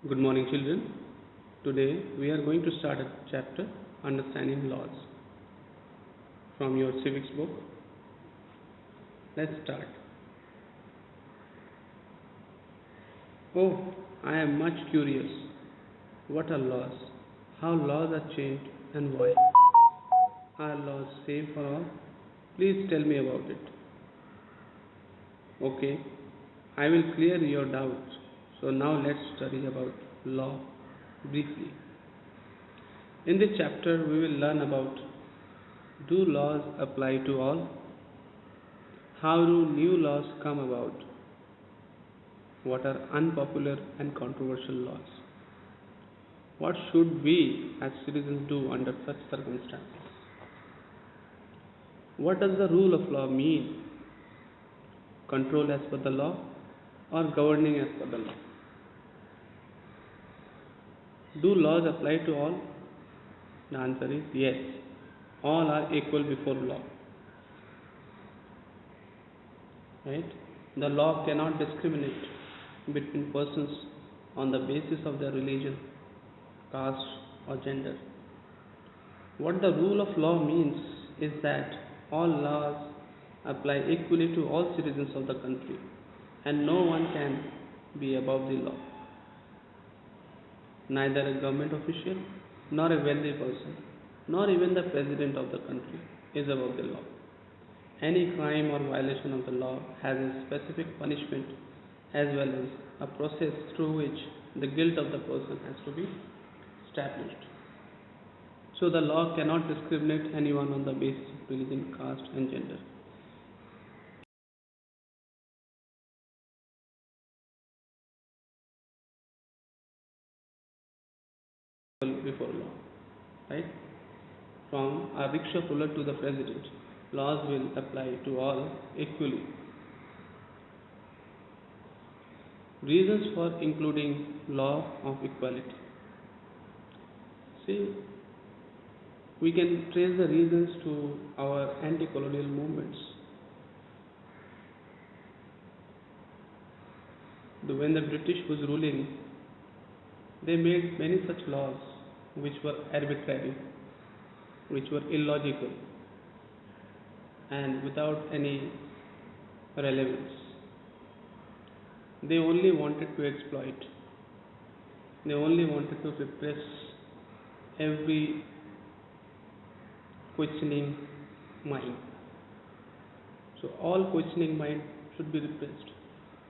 Good morning, children. Today we are going to start a chapter Understanding Laws from your Civics book. Let's start. Oh, I am much curious. What are laws? How laws are changed and why? Are laws same for all? Please tell me about it. Okay, I will clear your doubts. So now let's study about law briefly. In this chapter, we will learn about: do laws apply to all? How do new laws come about? What are unpopular and controversial laws? What should we as citizens do under such circumstances? What does the rule of law mean? Control as per the law or governing as per the law? Do laws apply to all? The answer is yes. All are equal before law. Right? The law cannot discriminate between persons on the basis of their religion, caste, or gender. What the rule of law means is that all laws apply equally to all citizens of the country, and no one can be above the law. Neither a government official, nor a wealthy person, nor even the president of the country is above the law. Any crime or violation of the law has a specific punishment as well as a process through which the guilt of the person has to be established. So the law cannot discriminate anyone on the basis of religion, caste, and gender. Before law, right? From a rickshaw puller to the president, laws will apply to all equally. Reasons for including law of equality. See, we can trace the reasons to our anti-colonial movements. When the British was ruling, they made many such laws which were arbitrary, which were illogical, and without any relevance. They only wanted to exploit. They only wanted to repress every questioning mind. So all questioning mind should be repressed.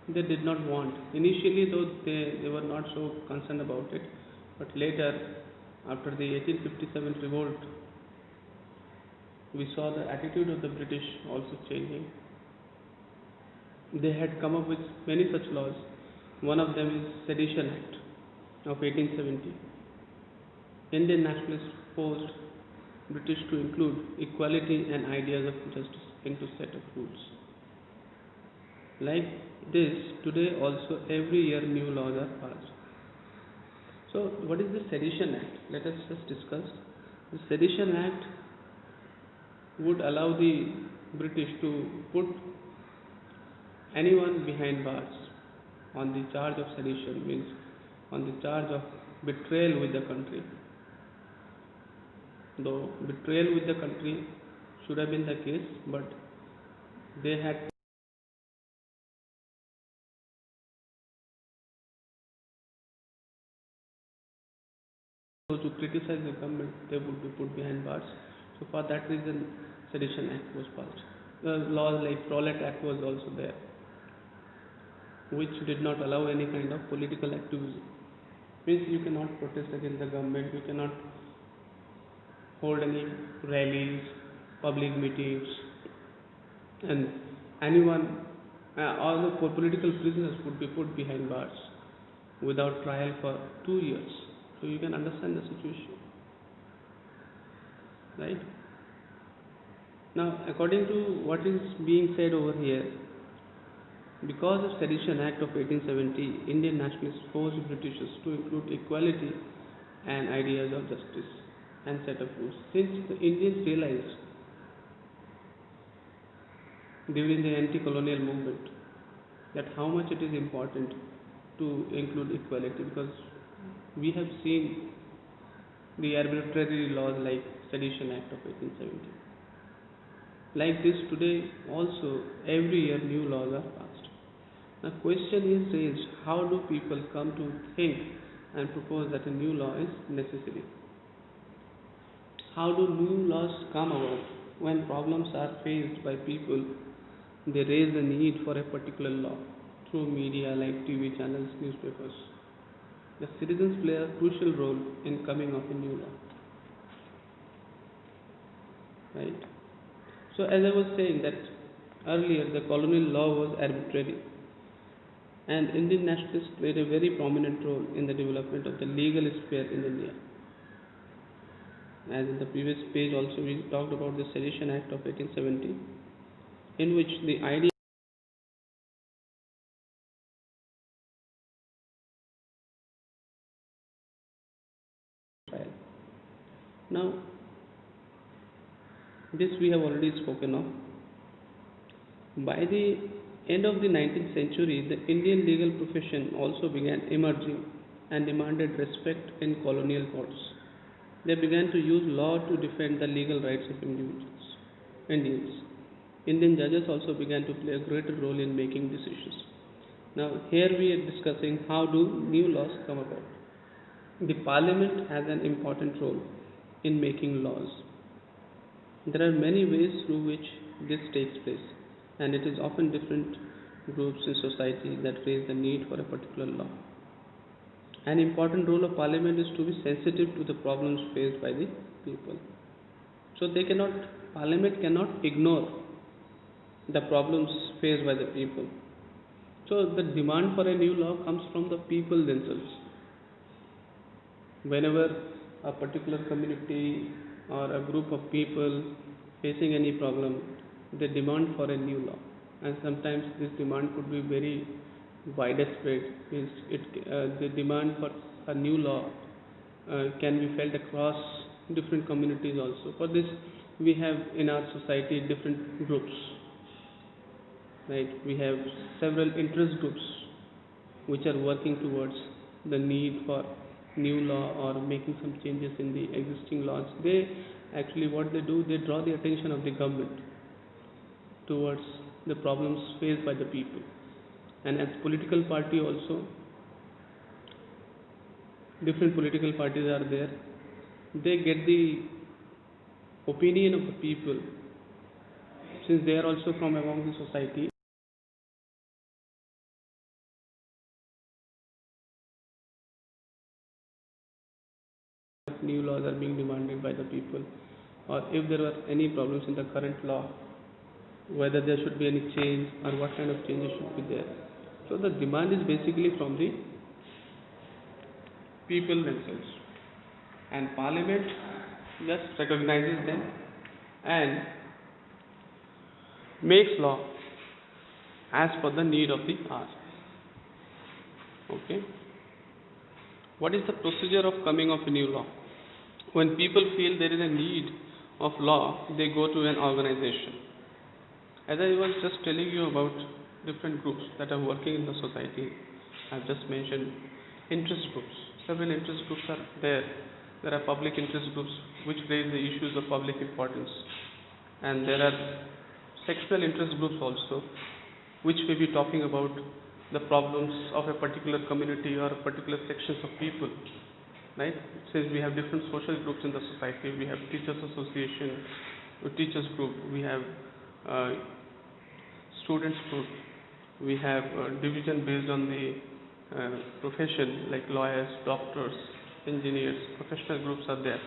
They did not want. Initially, though, they were not so concerned about it, but later, after the 1857 revolt, we saw the attitude of the British also changing. They had come up with many such laws. One of them is Sedition Act of 1870. Indian nationalists forced British to include equality and ideas of justice into set of rules. Like this, today also every year new laws are passed. So, what is the Sedition Act? Let us just discuss. The Sedition Act would allow the British to put anyone behind bars on the charge of sedition, means on the charge of betrayal with the country. Though betrayal with the country should have been the case, but they had to criticize the government, they would be put behind bars. So for that reason, Sedition Act was passed. The laws like Rowlatt Act was also there, which did not allow any kind of political activism. Means you cannot protest against the government, you cannot hold any rallies, public meetings, and anyone, all the political prisoners would be put behind bars without trial for 2 years. So you can understand the situation, right? Now, according to what is being said over here, because of Sedition Act of 1870, Indian nationalists forced Britishers to include equality and ideas of justice and set of rules. Since the Indians realized during the anti-colonial movement that how much it is important to include equality, because We have seen the arbitrary laws like Sedition Act of 1870. Like this today also every year new laws are passed. The question is raised, how do people come to think and propose that a new law is necessary? How do new laws come about? When problems are faced by people, they raise the need for a particular law through media like TV channels, newspapers. The citizens play a crucial role in coming of a new law, right? So as I was saying that earlier, the colonial law was arbitrary, and Indian nationalists played a very prominent role in the development of the legal sphere in India. As in the previous page also we talked about the Sedition Act of 1870, in which the idea trial. Now, this we have already spoken of. By the end of the 19th century, the Indian legal profession also began emerging and demanded respect in colonial courts. They began to use law to defend the legal rights of Indians. Indian judges also began to play a greater role in making decisions. Now, here we are discussing how do new laws come about. The parliament has an important role in making laws. There are many ways through which this takes place, and it is often different groups in society that raise the need for a particular law. An important role of parliament is to be sensitive to the problems faced by the people. So parliament cannot ignore the problems faced by the people. So the demand for a new law comes from the people themselves. Whenever a particular community or a group of people facing any problem, they demand for a new law, and sometimes this demand could be very widespread. Means the demand for a new law can be felt across different communities also. For this, we have in our society different groups, right? We have several interest groups which are working towards the need for new law or making some changes in the existing laws. They actually what they do, they draw the attention of the government towards the problems faced by the people. And as political party also, different political parties are there. They get the opinion of the people, since they are also from among the society. New laws are being demanded by the people, or if there are any problems in the current law, whether there should be any change or what kind of changes should be there. So the demand is basically from the people themselves, and parliament just recognizes them and makes law as per the need of the hour. Okay. What is the procedure of coming of a new law? When people feel there is a need of law, they go to an organization. As I was just telling you about different groups that are working in the society, I've just mentioned interest groups. Several interest groups are there. There are public interest groups which raise the issues of public importance, and there are sectional interest groups also, which may be talking about the problems of a particular community or particular sections of people, right? Since we have different social groups in the society, we have teachers association, teachers group, we have students group, we have division based on the profession like lawyers, doctors, engineers, professional groups are there,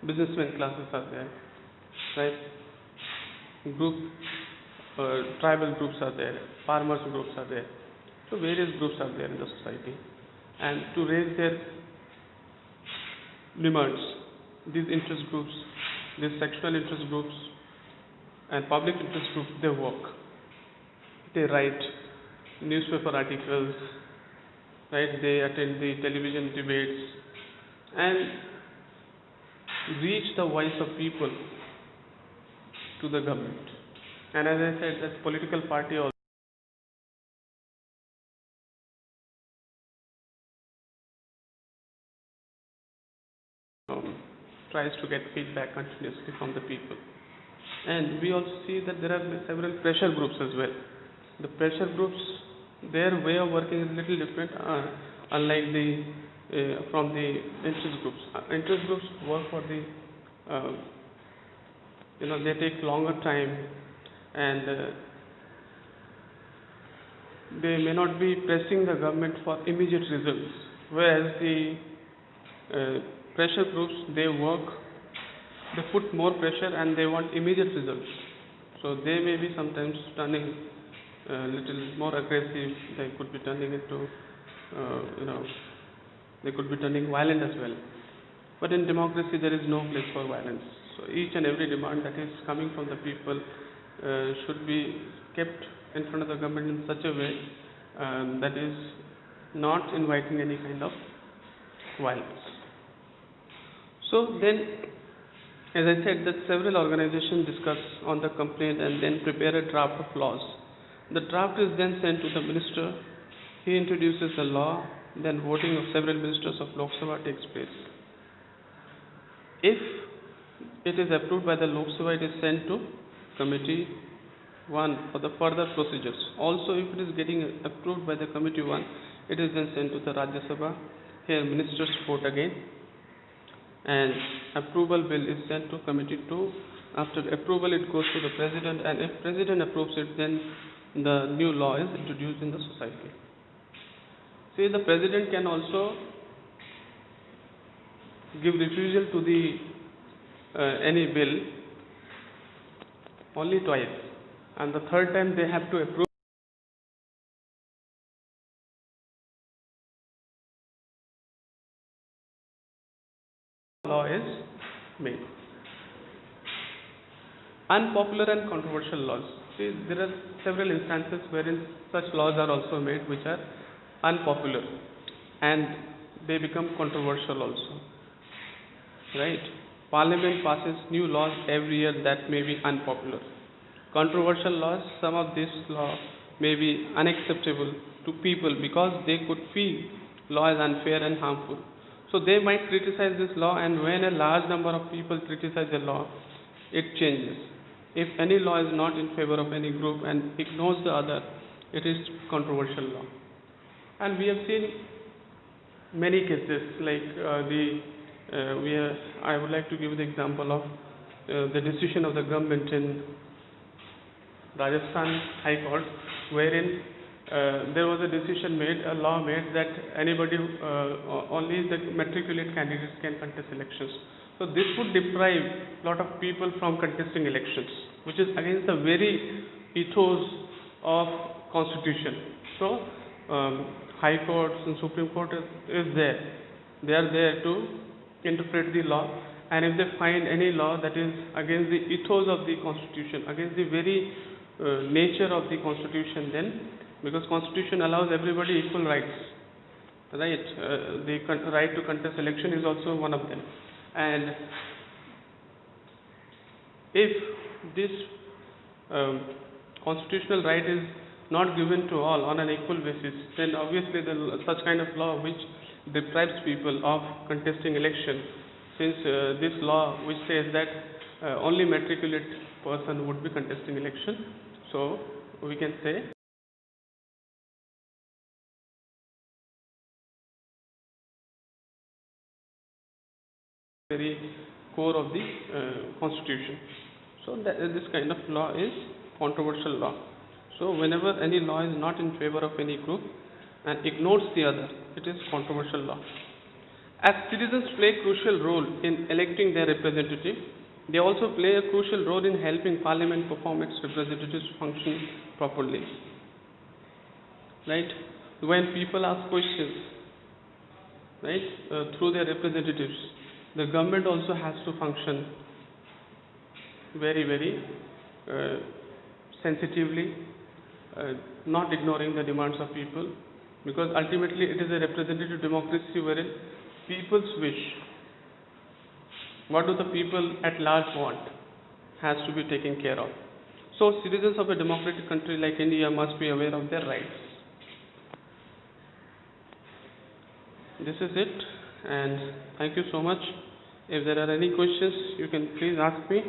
businessmen classes are there, right? Tribal groups are there, farmers groups are there. So various groups are there in the society, and to raise their demands, these interest groups, these sectional interest groups and public interest groups, they work. They write newspaper articles, right? They attend the television debates and reach the voice of people to the government. And as I said, as political party also, um, tries to get feedback continuously from the people. And we also see that there are several pressure groups as well. The pressure groups, their way of working is a little different, unlike the from the interest groups. Interest groups work for the uh, they take longer time, and they may not be pressing the government for immediate results, whereas the pressure groups, they put more pressure and they want immediate results. So they may be sometimes turning a little more aggressive. They could be turning into they could be turning violent as well. But in democracy there is no place for violence. So each and every demand that is coming from the people should be kept in front of the government in such a way that is not inviting any kind of violence. So then, as I said, that several organizations discuss on the complaint and then prepare a draft of laws. The draft is then sent to the minister. He introduces the law. Then voting of several ministers of Lok Sabha takes place. If it is approved by the Lok Sabha, it is sent to Committee 1 for the further procedures. Also, if it is getting approved by the Committee 1, it is then sent to the Rajya Sabha. Here ministers vote again, and approval bill is sent to Committee 2. After approval, it goes to the President, and if President approves it, then the new law is introduced in the society. See, the President can also give refusal to the any bill only twice, and the third time they have to approve. Law is made. Unpopular and controversial laws. See, there are several instances wherein such laws are also made which are unpopular and they become controversial also. Right? Parliament passes new laws every year that may be unpopular. Controversial laws, some of these laws may be unacceptable to people because they could feel law is unfair and harmful. So they might criticize this law, and when a large number of people criticize the law, it changes. If any law is not in favor of any group and ignores the other, it is controversial law. And we have seen many cases like I would like to give the example of the decision of the government in Rajasthan High Court, wherein there was a decision made, a law made that anybody, only the matriculate candidates can contest elections. So this would deprive a lot of people from contesting elections, which is against the very ethos of Constitution. So High Courts and Supreme Court is there. They are there to interpret the law, and if they find any law that is against the ethos of the Constitution, against the very nature of the Constitution, then because Constitution allows everybody equal rights, right? The right to contest election is also one of them. And if this constitutional right is not given to all on an equal basis, then obviously such kind of law which deprives people of contesting election, since this law which says that only matriculate person would be contesting election, so we can say very core of the Constitution. So this kind of law is controversial law. So whenever any law is not in favor of any group and ignores the other, it is controversial law. As citizens play a crucial role in electing their representative, they also play a crucial role in helping Parliament perform its representatives function properly. Right? When people ask questions, right, through their representatives, the government also has to function very, very sensitively, not ignoring the demands of people, because ultimately it is a representative democracy wherein people's wish, what do the people at large want, has to be taken care of. So citizens of a democratic country like India must be aware of their rights. This is it, and thank you so much. If there are any questions, you can please ask me.